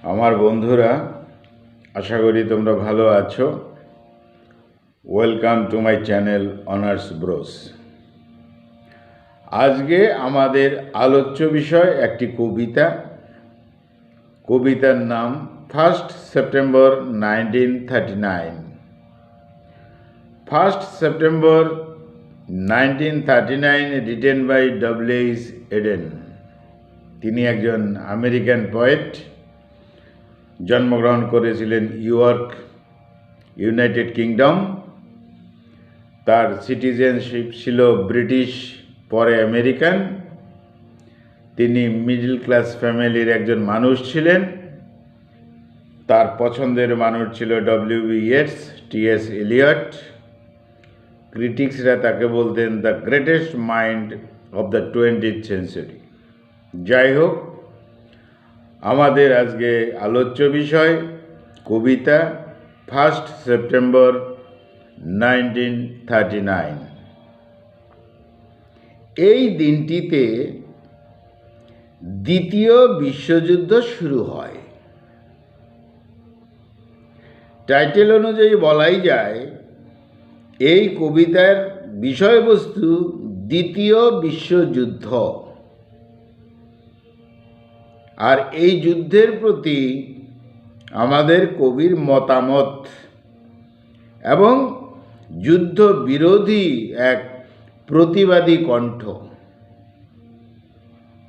আমার বন্ধুরা, আশা করি তোমরা ভালো আছো। Welcome to my channel honours bros. আজকে আমাদের আলোচ্য বিষয় একটি কবিতার নাম 1 September 1939। 1 September 1939 written by W H. Auden. তিনি একজন আমেরিকান পোয়েট, জন্মগ্রহণ করেছিলেন ইয়র্ক, ইউনাইটেড কিংডম। তার সিটিজেনশিপ ছিল ব্রিটিশ, পরে আমেরিকান। তিনি মিডল ক্লাস ফ্যামিলির একজন মানুষ ছিলেন। তার পছন্দের মানুষ ছিল ডব্লিউ.বি. Yeats, T S. এলিয়ট। ক্রিটিক্সরা তাকে বলতেন the greatest mind of the 20th century. যাই হোক, আমাদের আজকে আলোচ্য বিষয় কবিতা 1 সেপ্টেম্বর 1939। এই দিনটিতে দ্বিতীয় বিশ্বযুদ্ধ শুরু হয়। টাইটেল অনুযায়ী বলাই যায় এই কবিতার বিষয়বস্তু দ্বিতীয় বিশ্বযুদ্ধ। আর এই যুদ্ধের প্রতি আমাদের কবির মতামত এবং যুদ্ধ বিরোধী এক প্রতিবাদী কণ্ঠ।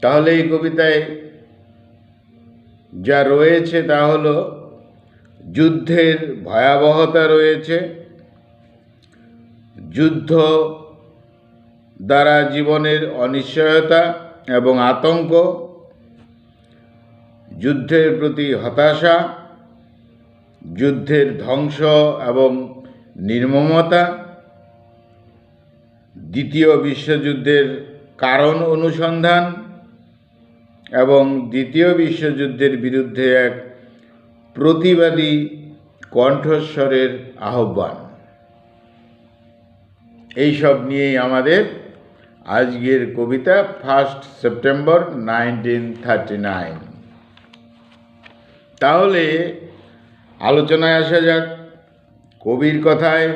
তাহলে এই কবিতায় যা রয়েছে তা হলো যুদ্ধের ভয়াবহতা রয়েছে, যুদ্ধ দ্বারা জীবনের অনিশ্চয়তা এবং আতঙ্ক, যুদ্ধের প্রতি হতাশা, যুদ্ধের ধ্বংস এবং নির্মমতা, দ্বিতীয় বিশ্বযুদ্ধের কারণ অনুসন্ধান এবং দ্বিতীয় বিশ্বযুদ্ধের বিরুদ্ধে এক প্রতিবাদী কণ্ঠস্বরের আহ্বান। এইসব নিয়েই আমাদের আজকের কবিতা 1 সেপ্টেম্বর 1939। তাহলে আলোচনায় আসা যাক। কবির কথায়,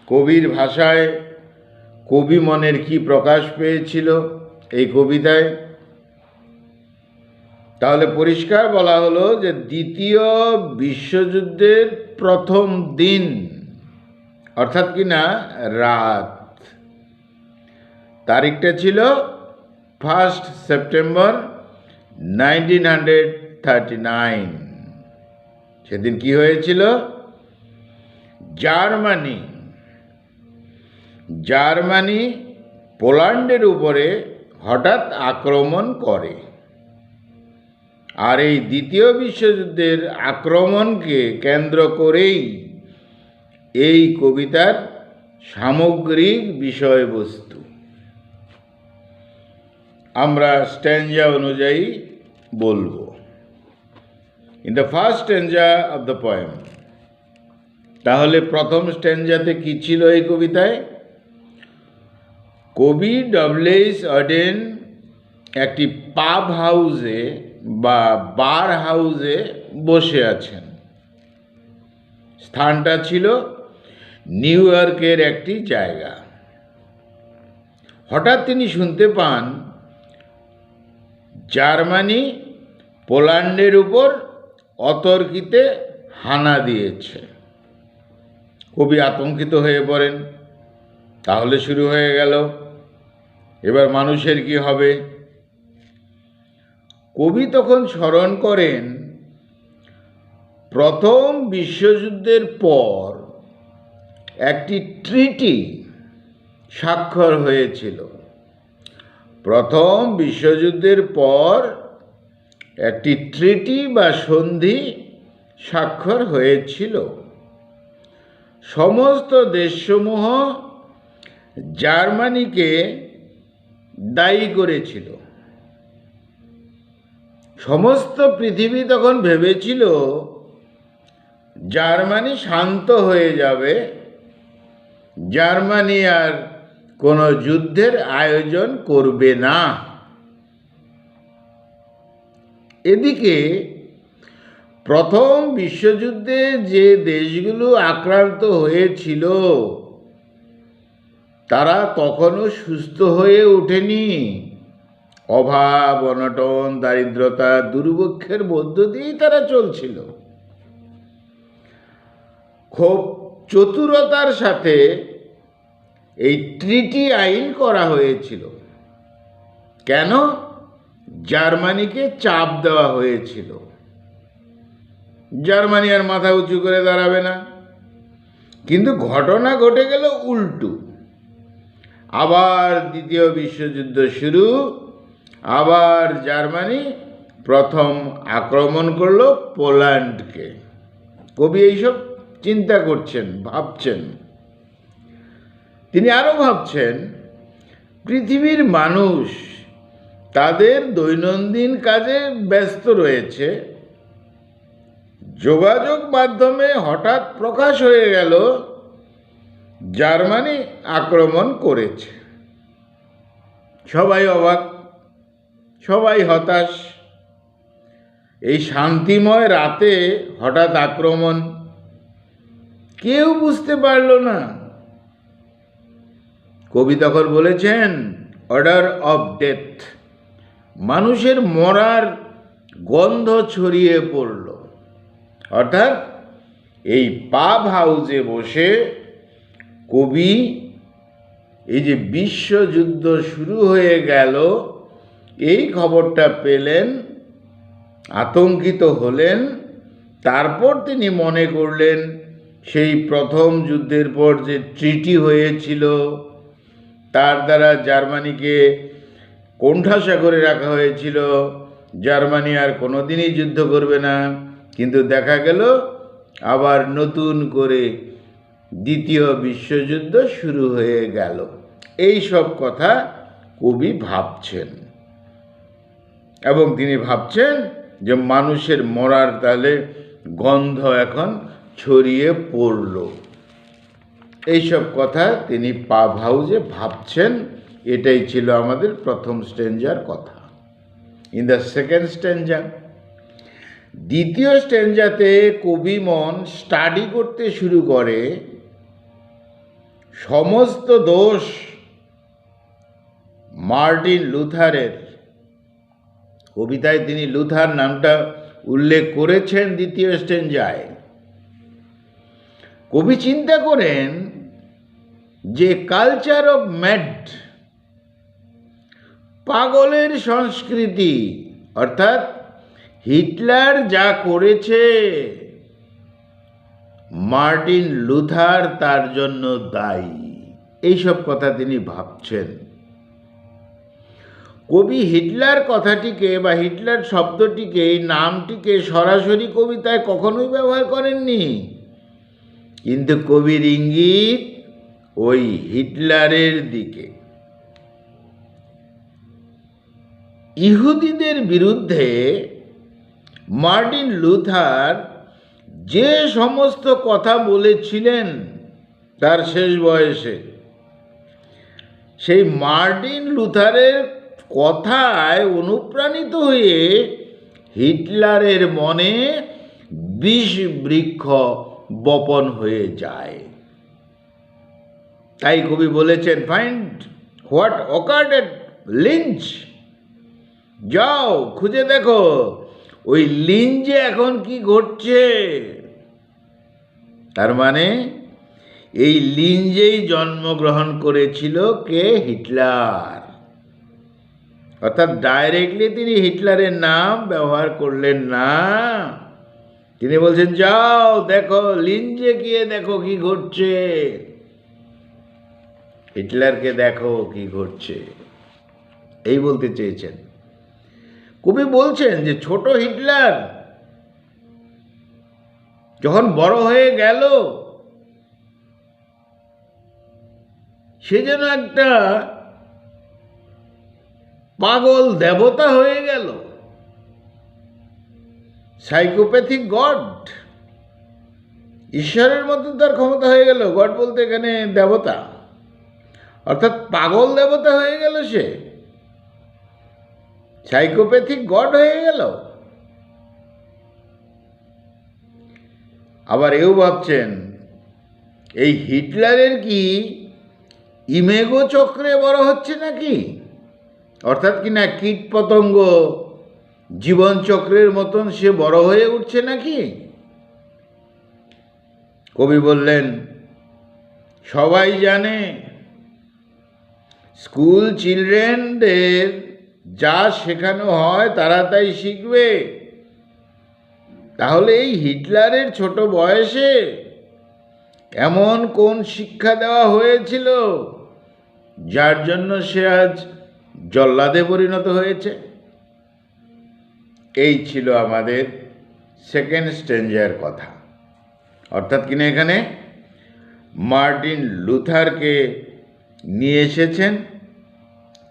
কবির ভাষায় কবি মনের কি প্রকাশ পেয়েছিল এই কবিতায়। তাহলে পরিষ্কার বলা হলো যে দ্বিতীয় বিশ্বযুদ্ধের প্রথম দিন, অর্থাৎ কিনা রাত, তারিখটা ছিল 1 সেপ্টেম্বর 1939। সেদিন কি হয়েছিল? জার্মানি পোল্যান্ডের উপরে হঠাৎ আক্রমণ করে। আর এই দ্বিতীয় বিশ্বযুদ্ধের আক্রমণকে কেন্দ্র করেই এই কবিতার সামগ্রিক বিষয়বস্তু। আমরা স্ট্যাঞ্জা অনুযায়ী বলবো। In the first stanza of the poem. তাহলে প্রথম স্ট্যাঞ্জাতে কি ছিল এই কবিতায়? কবি ডব্লিউ.এইচ. এডেন একটি পাব হাউসে বা বার হাউসে বসে আছেন। স্থানটা ছিল নিউ ইয়র্কের একটি জায়গা। হঠাৎ তিনি শুনতে পান জার্মানি পোল্যান্ডের উপর অতর্কিতে হানা দিয়েছে। কবি আতঙ্কিত হয়ে পড়েন। তাহলে শুরু হয়ে গেল, এবার মানুষের কি হবে? কবি তখন স্মরণ করেন প্রথম বিশ্বযুদ্ধের পর একটি ট্রিটি স্বাক্ষর হয়েছিল। প্রথম বিশ্বযুদ্ধের পর একটি ট্রিটি বা সন্ধি স্বাক্ষর হয়েছিল। সমস্ত দেশসমূহ জার্মানিকে দায়ী করেছিল। সমস্ত পৃথিবী তখন ভেবেছিল জার্মানি শান্ত হয়ে যাবে, জার্মানি আর কোনো যুদ্ধের আয়োজন করবে না। এদিকে প্রথম বিশ্বযুদ্ধে যে দেশগুলো আক্রান্ত হয়েছিল তারা তখনও সুস্থ হয়ে ওঠেনি। অভাব, অনটন, দারিদ্রতা, দুর্ভিক্ষের মধ্য দিয়েই তারা চলছিল। খুব চতুরতার সাথে এই ট্রিটি আইন করা হয়েছিল। কেন? জার্মানিকে চাপ দেওয়া হয়েছিল, জার্মানি আর মাথা উঁচু করে দাঁড়াবে না। কিন্তু ঘটনা ঘটে গেল উল্টো। আবার দ্বিতীয় বিশ্বযুদ্ধ শুরু, আবার জার্মানি প্রথম আক্রমণ করলো পোল্যান্ডকে। কবি এইসব চিন্তা করছেন, ভাবছেন। তিনি আরও ভাবছেন, পৃথিবীর মানুষ তাদের দৈনন্দিন কাজে ব্যস্ত রয়েছে, যোগাযোগ মাধ্যমে হঠাৎ প্রকাশ হয়ে গেল জার্মানি আক্রমণ করেছে। সবাই অবাক, সবাই হতাশ। এই শান্তিময় রাতে হঠাৎ আক্রমণ, কেউ বুঝতে পারল না। কবি তখন বলেছেন, অর্ডার অফ ডেথ, মানুষের মরার গন্ধ ছড়িয়ে পড়ল। অর্থাৎ এই পাব হাউসে বসে কবি এই যে বিশ্বযুদ্ধ শুরু হয়ে গেল এই খবরটা পেলেন, আতঙ্কিত হলেন। তারপর তিনি মনে করলেন সেই প্রথম যুদ্ধের পর যে ট্রিটি হয়েছিল, তার দ্বারা জার্মানিকে কোণঠাসা করে রাখা হয়েছিল, জার্মানি আর কোনোদিনই যুদ্ধ করবে না। কিন্তু দেখা গেল আবার নতুন করে দ্বিতীয় বিশ্বযুদ্ধ শুরু হয়ে গেল। এই সব কথা কবি ভাবছেন, এবং তিনি ভাবছেন যে মানুষের মরার তালে গন্ধ এখন ছড়িয়ে পড়ল। এইসব কথা তিনি পাব হাউসে ভাবছেন। এটাই ছিল আমাদের প্রথম স্ট্যাঞ্জার কথা। ইন দ্য সেকেন্ড স্ট্যাঞ্জা, দ্বিতীয় স্ট্যাঞ্জাতে কবি মন স্টাডি করতে শুরু করে সমস্ত দোষ মার্টিন লুথারের। কবিতায় তিনি লুথার নামটা উল্লেখ করেছেন দ্বিতীয় স্ট্যাঞ্জায়। কবি চিন্তা করেন যে কালচার অফ ম্যাড, পাগলের সংস্কৃতি, অর্থাৎ হিটলার যা করেছে মার্টিন লুথার তার জন্য দায়ী। এইসব কথা তিনি ভাবছেন। কবি হিটলার কথাটিকে বা হিটলার শব্দটিকে, এই নামটিকে সরাসরি কবিতায় কখনোই ব্যবহার করেননি, কিন্তু কবির ইঙ্গিত ওই হিটলারের দিকে। ইহুদিদের বিরুদ্ধে মার্টিন লুথার যে সমস্ত কথা বলেছিলেন তার শেষ বয়সে, সেই মার্টিন লুথারের কথায় অনুপ্রাণিত হয়ে হিটলারের মনে বিষ বৃক্ষ বপন হয়ে যায়। তাই কবি বলেছেন, find what occurred at Lynch, যাও খুঁজে দেখো ওই লিঞ্চে এখন কি ঘটছে। তার মানে এই লিঞ্চেই জন্মগ্রহণ করেছিল কে? হিটলার। অর্থাৎ ডাইরেক্টলি তিনি হিটলারের নাম ব্যবহার করলেন না, তিনি বলছেন যাও দেখো লিঞ্চে গিয়ে দেখো কি ঘটছে, হিটলারকে দেখো কি ঘটছে, এই বলতে চেয়েছেন। কবি বলছেন যে ছোট হিটলার যখন বড় হয়ে গেল, সে যেন একটা পাগল দেবতা হয়ে গেল, সাইকোপ্যাথিক গড। ঈশ্বরের মতো তার ক্ষমতা হয়ে গেল। গড বলতে এখানে দেবতা, অর্থাৎ পাগল দেবতা হয়ে গেল, সে সাইকোপ্যাথিক গড হয়ে গেল। আবার এও ভাবছেন এই হিটলারের কি ইমেগো চক্রে বড় হচ্ছে নাকি, অর্থাৎ কি না কীট পতঙ্গ জীবন চক্রের মতন সে বড় হয়ে উঠছে নাকি। কবি বললেন সবাই জানে স্কুল চিলড্রেনদের যা শেখানো হয় তারা তাই শিখবে, তাহলে এই হিটলারের ছোট বয়সে এমন কোন শিক্ষা দেওয়া হয়েছিল যার জন্য সে আজ জল্লাদে পরিণত হয়েছে। এই ছিল আমাদের সেকেন্ড স্ট্যাঞ্জার কথা। অর্থাৎ কিনা এখানে মার্টিন লুথারকে নিয়ে এসেছেন,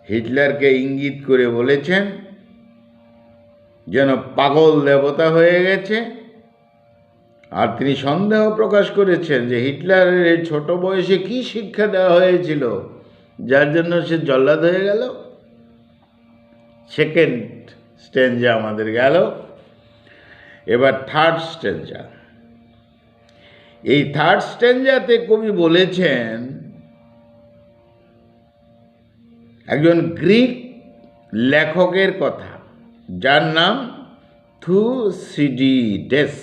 হিটলারকে ইঙ্গিত করে বলেছেন যেন পাগল দেবতা হয়ে গেছে, আর তিনি সন্দেহ প্রকাশ করেছেন যে হিটলারের ছোট বয়সে কি শিক্ষা দেওয়া হয়েছিল যার জন্য সে জল্লাদ হয়ে গেল। সেকেন্ড স্ট্যাঞ্জা আমাদের গেল। এবার থার্ড স্ট্যাঞ্জা। এই থার্ড স্ট্যাঞ্জাতে কবি বলেছেন একজন গ্রিক লেখকের কথা যার নাম থুসিডিডেস,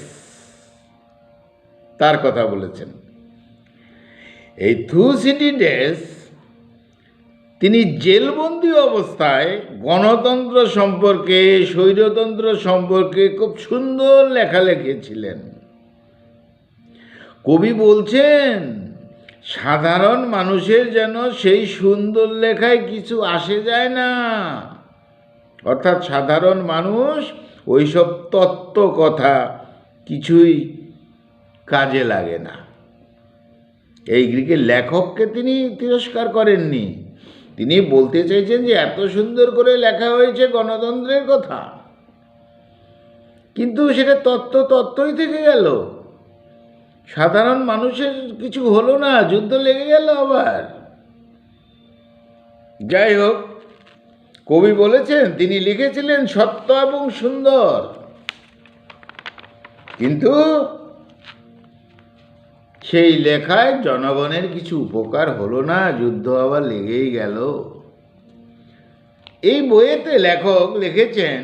তার কথা বলেছেন। এই থুসিডিডেস তিনি জেলবন্দি অবস্থায় গণতন্ত্র সম্পর্কে, স্বৈরতন্ত্র সম্পর্কে খুব সুন্দর লেখা লিখেছিলেন। কবি বলছেন সাধারণ মানুষের যেন সেই সুন্দর লেখায় কিছু আসে যায় না, অর্থাৎ সাধারণ মানুষ ওইসব তত্ত্ব কথা কিছুই কাজে লাগে না। এই গ্রিকের লেখককে তিনি তিরস্কার করেননি, তিনি বলতে চাইছেন যে এত সুন্দর করে লেখা হয়েছে গণতন্ত্রের কথা, কিন্তু সেটা তত্ত্বই থেকে গেল, সাধারণ মানুষের কিছু হলো না, যুদ্ধ লেগে গেল আবার। যাই হোক, কবি বলেছেন তিনি লিখেছিলেন সত্য এবং সুন্দর, কিন্তু সেই লেখায় জনগণের কিছু উপকার হলো না, যুদ্ধ আবার লেগেই গেল। এই বইয়েতে লেখক লিখেছেন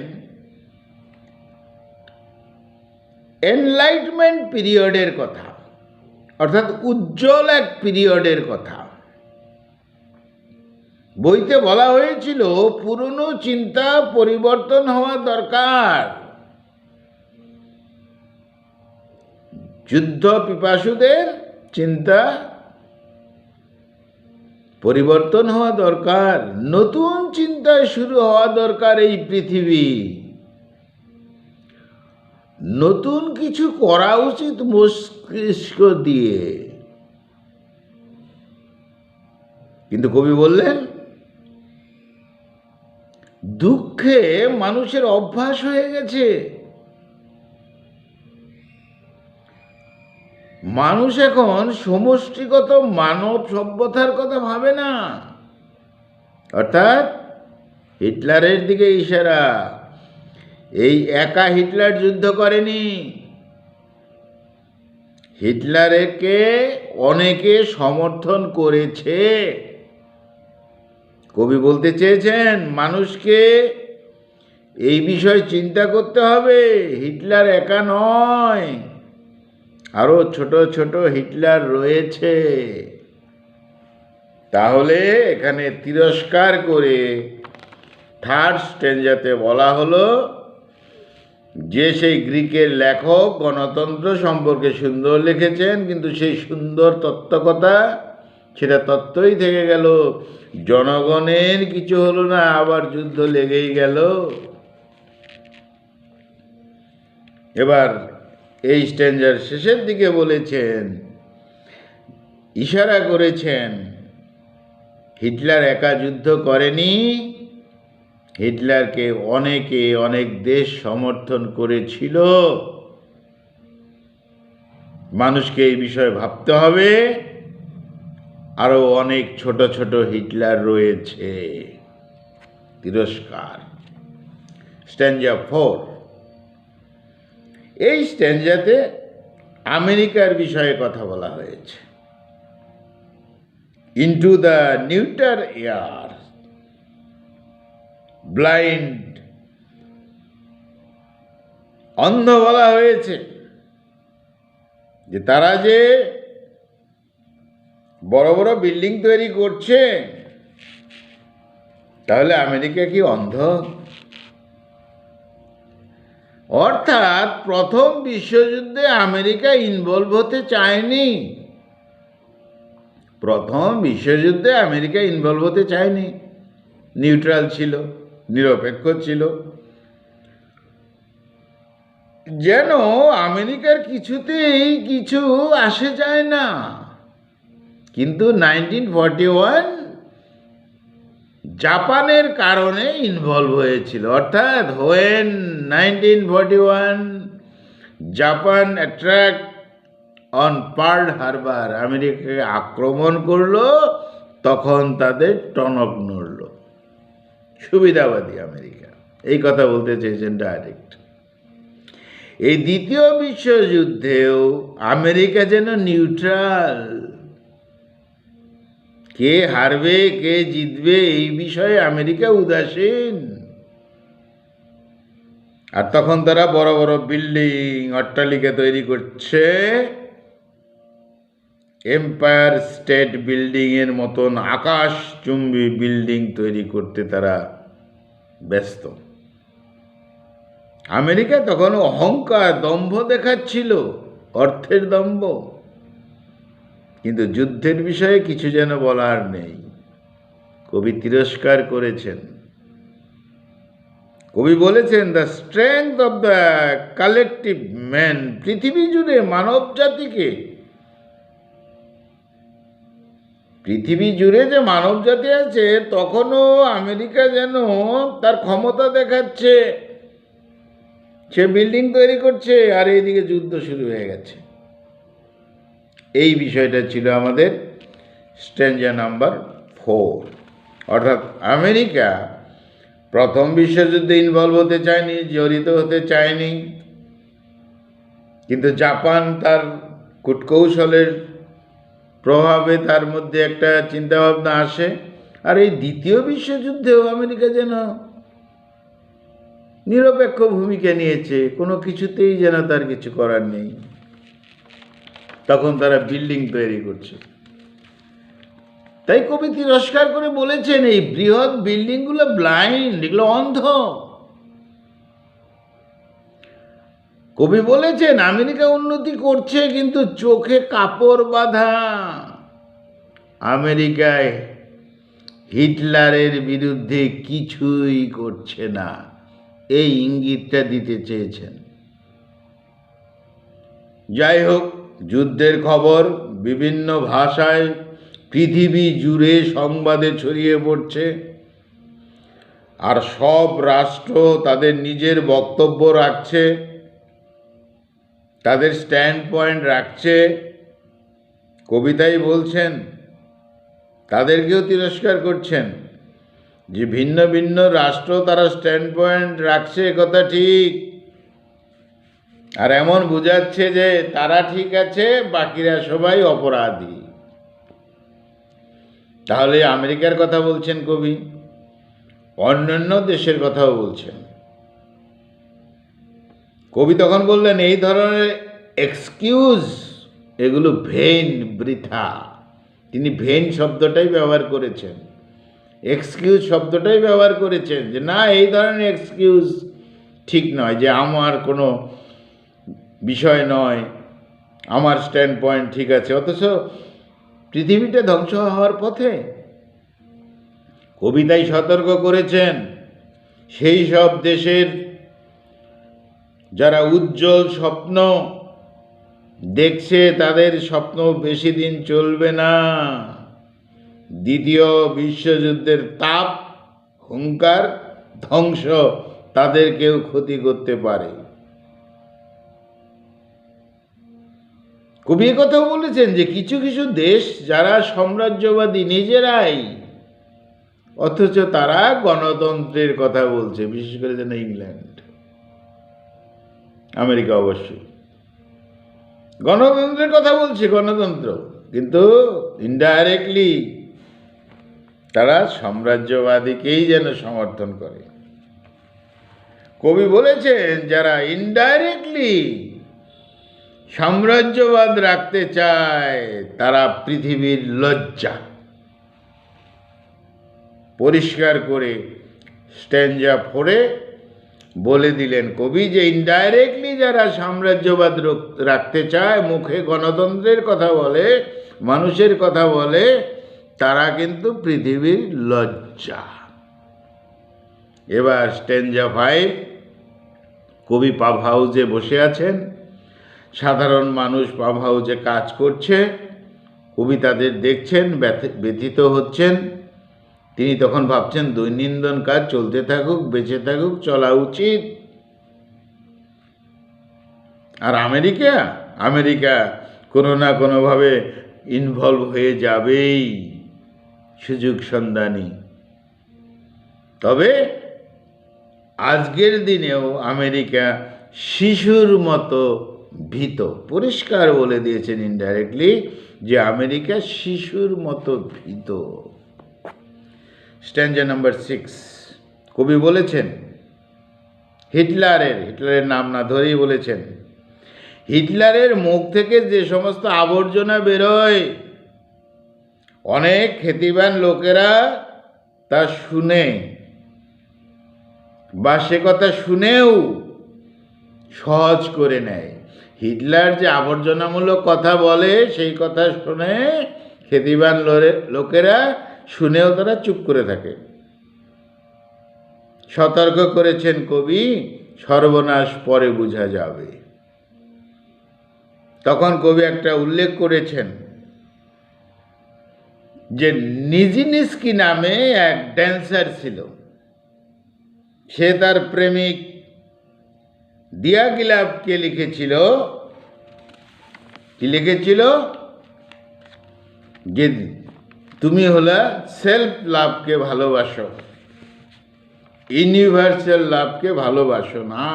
এনলাইটমেন্ট পিরিয়ডের কথা, অর্থাৎ উজ্জ্বল এক পিরিয়ডের কথা। বইতে বলা হয়েছিল পুরনো চিন্তা পরিবর্তন হওয়া দরকার, যুদ্ধ পিপাসুদের চিন্তা পরিবর্তন হওয়া দরকার, নতুন চিন্তায় শুরু হওয়া দরকার এই পৃথিবী, নতুন কিছু করা উচিত মস্তিষ্ক দিয়ে। কিন্তু কবি বললেন দুঃখে মানুষের অভ্যাস হয়ে গেছে, মানুষ এখন সমষ্টিগত মানব সভ্যতার কথা ভাবে না। অর্থাৎ হিটলারের দিকে ইশারা। এই একা হিটলার যুদ্ধ করেনি, হিটলারকে অনেকে সমর্থন করেছে। কবি বলতে চেয়েছেন মানুষকে এই বিষয় চিন্তা করতে হবে, হিটলার একা নয়, আরো ছোট ছোট হিটলার রয়েছে। তাহলে এখানে তিরস্কার করে থার্ড স্ট্যাঞ্জাতে বলা হলো যে সেই গ্রিকের লেখক গণতন্ত্র সম্পর্কে সুন্দর লিখেছেন, কিন্তু সেই সুন্দর তত্ত্বকথা সেটা তত্ত্বই থেকে গেল, জনগণের কিছু হলো না, আবার যুদ্ধ লেগেই গেল। এবার এই স্ট্যাঞ্জার শেষের দিকে বলেছেন, ইশারা করেছেন হিটলার একা যুদ্ধ করেনি, হিটলারকে অনেকে অনেক দেশ সমর্থন করেছিল। মানুষকে এই বিষয়ে ভাবতে হবে, আরো অনেক ছোট ছোট হিটলার রয়েছে। তিরস্কার। স্ট্যাঞ্জা 4। এই স্ট্যাঞ্জাতে আমেরিকার বিষয়ে কথা বলা হয়েছে। Into the neuter air, blind, অন্ধ বলা হয়েছে যে তারা যে বড় বড় বিল্ডিং তৈরি করছে, তাহলে আমেরিকা কি অন্ধ? অর্থাৎ প্রথম বিশ্বযুদ্ধে আমেরিকা ইনভলভ হতে চায়নি। প্রথম বিশ্বযুদ্ধে আমেরিকা ইনভলভ হতে চায়নি, নিউট্রাল ছিল, নিরপেক্ষ ছিল, যেন আমেরিকার কিছুতেই কিছু আসে যায় না। কিন্তু 1941 জাপানের কারণে ইনভলভ হয়েছিল। অর্থাৎ when 1941 Japan attack on Pearl Harbor, আমেরিকাকে আক্রমণ করলো, তখন তাদের টনক নড়ল। সুবিধাবাদী আমেরিকা, এই কথা বলতে চেয়েছেন ডাইরেক্ট। এই দ্বিতীয় বিশ্বযুদ্ধেও আমেরিকা যেন নিউট্রাল, কে হারবে কে জিতবে এই বিষয়ে আমেরিকা উদাসীন। আর তখন তারা বড় বড় বিল্ডিং, অট্টালিকা তৈরি করছে, এম্পায়ার স্টেট বিল্ডিং এর মতন আকাশচুম্বী বিল্ডিং তৈরি করতে তারা ব্যস্ত। আমেরিকা তখন অহংকার, দম্ভ দেখাচ্ছিল, অর্থের দম্ভ। কিন্তু যুদ্ধের বিষয়ে কিছু যেন বলার নেই। কবি তিরস্কার করেছেন। কবি বলেছেন, the strength of the collective man, পৃথিবী জুড়ে মানব জাতিকে, পৃথিবী জুড়ে যে মানব জাতি আছে, তখনও আমেরিকা যেন তার ক্ষমতা দেখাচ্ছে, সে বিল্ডিং তৈরি করছে, আর এইদিকে যুদ্ধ শুরু হয়ে গেছে। এই বিষয়টা ছিল আমাদের স্ট্যাঞ্জা নাম্বার 4। অর্থাৎ আমেরিকা প্রথম বিশ্বযুদ্ধে ইনভলভ হতে চায়নি, জড়িত হতে চায়নি, কিন্তু জাপান তার কূটকৌশলের প্রভাবে তার মধ্যে একটা চিন্তাভাবনা আসে। আর এই দ্বিতীয় বিশ্বযুদ্ধেও আমেরিকা যেন নিরপেক্ষ ভূমিকা নিয়েছে, কোনো কিছুতেই যেন তার কিছু করার নেই। তখন তারা বিল্ডিং তৈরি করছে। তাই কবি তিরস্কার করে বলেছেন, এই বৃহৎ বিল্ডিংগুলো ব্লাইন্ড, এগুলো অন্ধ। কবি বলেছেন আমেরিকা উন্নতি করছে, কিন্তু চোখে কাপড় বাঁধা। আমেরিকায় হিটলারের বিরুদ্ধে কিছুই করছে না, এই ইঙ্গিতটা দিতে চেয়েছেন। যাই হোক, যুদ্ধের খবর বিভিন্ন ভাষায় পৃথিবী জুড়ে সংবাদে ছড়িয়ে পড়ছে, আর সব রাষ্ট্র তাদের নিজের বক্তব্য রাখছে, তাদের স্ট্যান্ড পয়েন্ট রাখছে। কবিতাই বলছেন, তাদেরকেও তিরস্কার করছেন যে ভিন্ন ভিন্ন রাষ্ট্র তারা স্ট্যান্ড পয়েন্ট রাখছে, কথা ঠিক, আর এমন বোঝাচ্ছে যে তারা ঠিক আছে, বাকিরা সবাই অপরাধী। তাহলে আমেরিকার কথা বলছেন কবি, অন্যান্য দেশের কথাও বলছেন। কবি তখন বললেন, এই ধরনের এক্সকিউজ, এগুলো ভেন, বৃথা। তিনি ভেন শব্দটাই ব্যবহার করেছেন, এক্সকিউজ শব্দটাই ব্যবহার করেছেন, যে না, এই ধরনের এক্সকিউজ ঠিক নয়, যে আমার কোনো বিষয় নয়, আমার স্ট্যান্ড পয়েন্ট ঠিক আছে, অথচ পৃথিবীটা ধ্বংস হওয়ার পথে। কবিতাই সতর্ক করেছেন সেই সব দেশের যারা উজ্জ্বল স্বপ্ন দেখছে, তাদের স্বপ্ন বেশি দিন চলবে না। দ্বিতীয় বিশ্বযুদ্ধের তাপ, হুঙ্কার, ধ্বংস তাদেরকেও ক্ষতি করতে পারে। কবি কথাও বলেছেন যে কিছু কিছু দেশ যারা সাম্রাজ্যবাদী নিজেরাই, অথচ তারা গণতন্ত্রের কথা বলছে, বিশেষ করে যেন ইংল্যান্ড, আমেরিকা অবশ্যই। গণতন্ত্রের কথা বলছি, গণতন্ত্র, কিন্তু ইনডাইরেক্টলি তারা সাম্রাজ্যবাদীকেই যেন সমর্থন করে। কবি বলেছেন যারা ইনডাইরেক্টলি সাম্রাজ্যবাদ রাখতে চায় তারা পৃথিবীর লজ্জা। পরিষ্কার করে স্ট্যাঞ্জা 4-এ বলে দিলেন কবি যে ইনডাইরেক্টলি যারা সাম্রাজ্যবাদ রাখতে চায়, মুখে গণতন্ত্রের কথা বলে, মানুষের কথা বলে, তারা কিন্তু পৃথিবীর লজ্জা। এবার স্ট্যাঞ্জা 5, কবি পাব হাউসে বসে আছেন, সাধারণ মানুষ পাব হাউসে কাজ করছে, কবি তাদের দেখছেন, ব্যথিত হচ্ছেন। তিনি তখন ভাবছেন দৈনন্দিন কাজ চলতে থাকুক, বেঁচে থাকুক, চলা উচিত। আর আমেরিকা কোনো না কোনোভাবে ইনভলভ হয়ে যাবেই, সুযোগ সন্ধানী। তবে আজকের দিনেও আমেরিকা শিশুর মতো ভীত। পরিষ্কার বলে দিয়েছেন ইনডাইরেক্টলি যে আমেরিকা শিশুর মতো ভীত। স্ট্যাঞ্জা নাম্বার 6, কবি বলেছেন হিটলারের নাম না ধরেই বলেছেন, হিটলারের মুখ থেকে যে সমস্ত আবর্জনা বেরোয়, অনেক খ্যাতিবান লোকেরা তা শুনে বা সে কথা শুনেও সহজ করে নেয়। হিটলার যে আবর্জনামূলক কথা বলে, সেই কথা শুনে খ্যাতিবান লোকেরা শুনেও তারা চুপ করে থাকে। সতর্ক করেছেন কবি, সর্বনাশ পরে বোঝা যাবে। তখন কবি একটা উল্লেখ করেছেন যে নিজিনিস্কি নামে এক ড্যান্সার ছিল, সে তার প্রেমিক দিয়াগিলাভকে লিখেছিল যে তুমি হলা সেলফ লাভকে ভালোবাসো, ইউনিভার্সাল লাভকে ভালোবাসো না।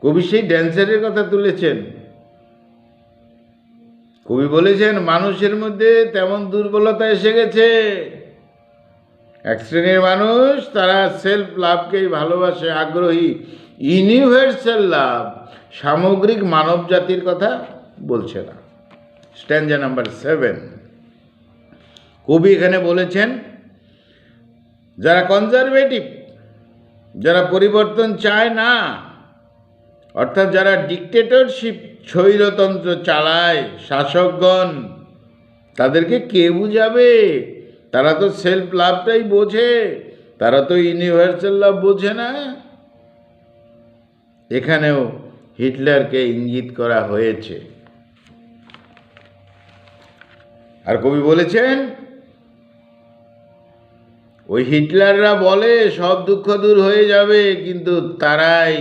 কবি সেই ড্যান্সারের কথা তুলেছেন। কবি বলেছেন মানুষের মধ্যে তেমন দুর্বলতা এসে গেছে। এক শ্রেণীর মানুষ তারা সেলফ লাভকেই ভালোবাসে, আগ্রহী। ইউনিভার্সাল লাভ, সামগ্রিক মানব জাতির কথা বলছে না। স্ট্যাঞ্জা নাম্বার 7, কবি এখানে বলেছেন যারা কনজারভেটিভ, যারা পরিবর্তন চায় না, অর্থাৎ যারা ডিক্টেটরশিপ, স্বৈরতন্ত্র চালায়, শাসকগণ, তাদেরকে কে বুঝাবে? তারা তো সেলফ লাভটাই বোঝে, তারা তো ইউনিভার্সাল লাভ বোঝে না। এখানেও হিটলারকে ইঙ্গিত করা হয়েছে। আর কবি বলেছেন ওই হিটলাররা বলে সব দুঃখ দূর হয়ে যাবে, কিন্তু তারাই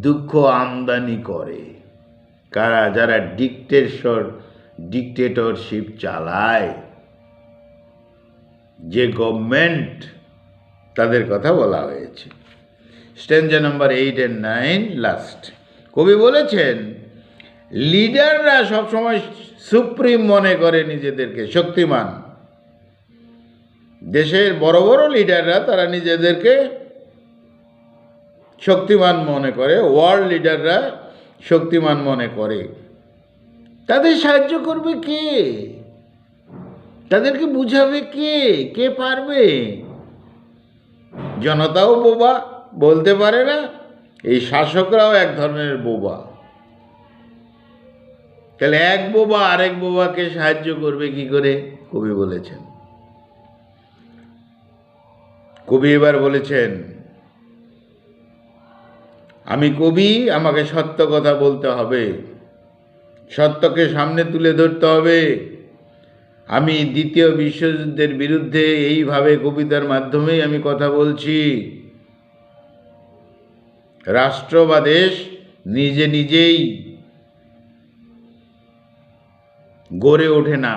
দুঃখ আমদানি করে। কারা? যারা ডিক্টেটরশিপ চালায়, যে গভর্নমেন্ট, তাদের কথা বলা হয়েছে। স্ট্যাঞ্জা নাম্বার 8 and 9 লাস্ট, কবি বলেছেন লিডাররা সবসময় সুপ্রিম মনে করে নিজেদেরকে, শক্তিমান। দেশের বড় বড় লিডাররা তারা নিজেদেরকে শক্তিমান মনে করে, ওয়ার্ল্ড লিডাররা শক্তিমান মনে করে। তাদের সাহায্য করবে কে? তাদেরকে বুঝাবে কে? কে পারবে? জনতাও বোবা, বলতে পারে না। এই শাসকরাও এক ধরনের বোবা। তাহলে এক বোবা আরেক বোবাকে সাহায্য করবে কি করে? কবি বলেছেন। কবি এবার বলেছেন আমি কবি, আমাকে সত্য কথা বলতে হবে, সত্যকে সামনে তুলে ধরতে হবে। আমি দ্বিতীয় বিশ্বযুদ্ধের বিরুদ্ধে এইভাবে কবিতার মাধ্যমেই আমি কথা বলছি। রাষ্ট্র বা দেশ নিজে নিজেই গড়ে ওঠে না।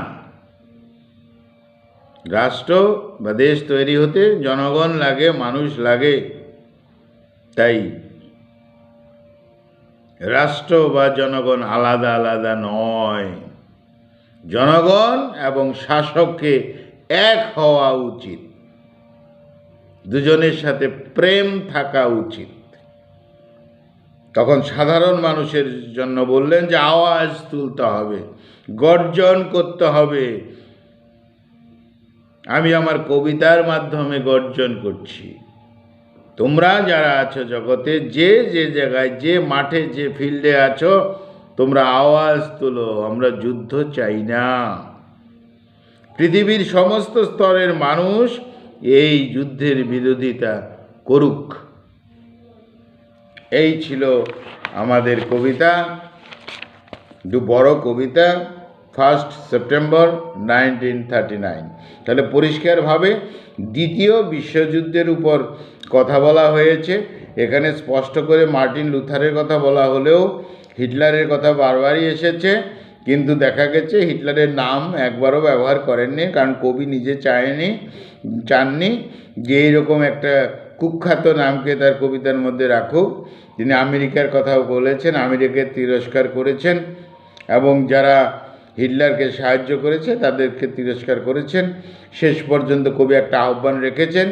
রাষ্ট্র বা দেশ তৈরি হতে জনগণ লাগে, মানুষ লাগে। তাই রাষ্ট্র বা জনগণ আলাদা আলাদা নয়, জনগণ এবং শাসককে এক হওয়া উচিত, দুজনের সাথে প্রেম থাকা উচিত। তখন সাধারণ মানুষের জন্য বললেন যে আওয়াজ তুলতে হবে, গর্জন করতে হবে। আমি আমার কবিতার মাধ্যমে গর্জন করছি। তোমরা যারা আছো জগতে, যে যে জায়গায়, যে মাঠে, যে ফিল্ডে আছো, তোমরা আওয়াজ তোলো, আমরা যুদ্ধ চাই না। পৃথিবীর সমস্ত স্তরের মানুষ এই যুদ্ধের বিরোধিতা করুক। এই ছিল আমাদের কবিতা, বড় কবিতা, 1 সেপ্টেম্বর 1939। তাহলে পরিষ্কারভাবে দ্বিতীয় বিশ্বযুদ্ধের উপর কথা বলা হয়েছে। এখানে স্পষ্ট করে মার্টিন লুথারের কথা বলা হলেও হিটলারের কথা বারবারই এসেছে, কিন্তু দেখা গেছে হিটলারের নাম একবারও ব্যবহার করেননি, কারণ কবি নিজে চাননি যে এইরকম একটা কুখ্যাত নামকে তার কবিতার মধ্যে রাখুক। তিনি আমেরিকার কথাও বলেছেন, আমেরিকাকে তিরস্কার করেছেন এবং যারা হিটলারকে সাহায্য করেছে তাদেরকে তিরস্কার করেছেন। শেষ পর্যন্ত কবি একটা আহ্বান রেখেছেন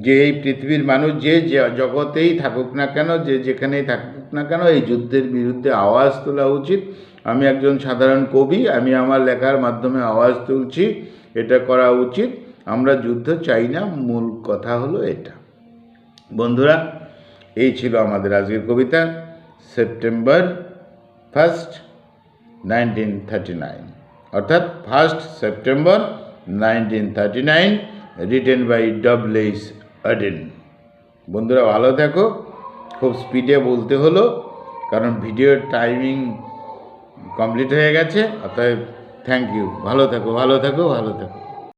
যে এই পৃথিবীর মানুষ যে জগতেই থাকুক না কেন, যে যেখানেই থাকুক না কেন, এই যুদ্ধের বিরুদ্ধে আওয়াজ তোলা উচিত। আমি একজন সাধারণ কবি, আমি আমার লেখার মাধ্যমে আওয়াজ তুলছি, এটা করা উচিত। আমরা যুদ্ধ চাই না, মূল কথা হলো এটা। বন্ধুরা, এই ছিল আমাদের আজকের কবিতা, সেপ্টেম্বর 1, 1939, অর্থাৎ 1 সেপ্টেম্বর 1939, রিটেন বাই ডব্লিউ.এইচ. অডেন। বন্ধুরা ভালো থাকো। খুব স্পিডে বলতে হলো কারণ ভিডিওর টাইমিং কমপ্লিট হয়ে গেছে, অতএব থ্যাংক ইউ। ভালো থাকো, ভালো থাকো, ভালো থাকো।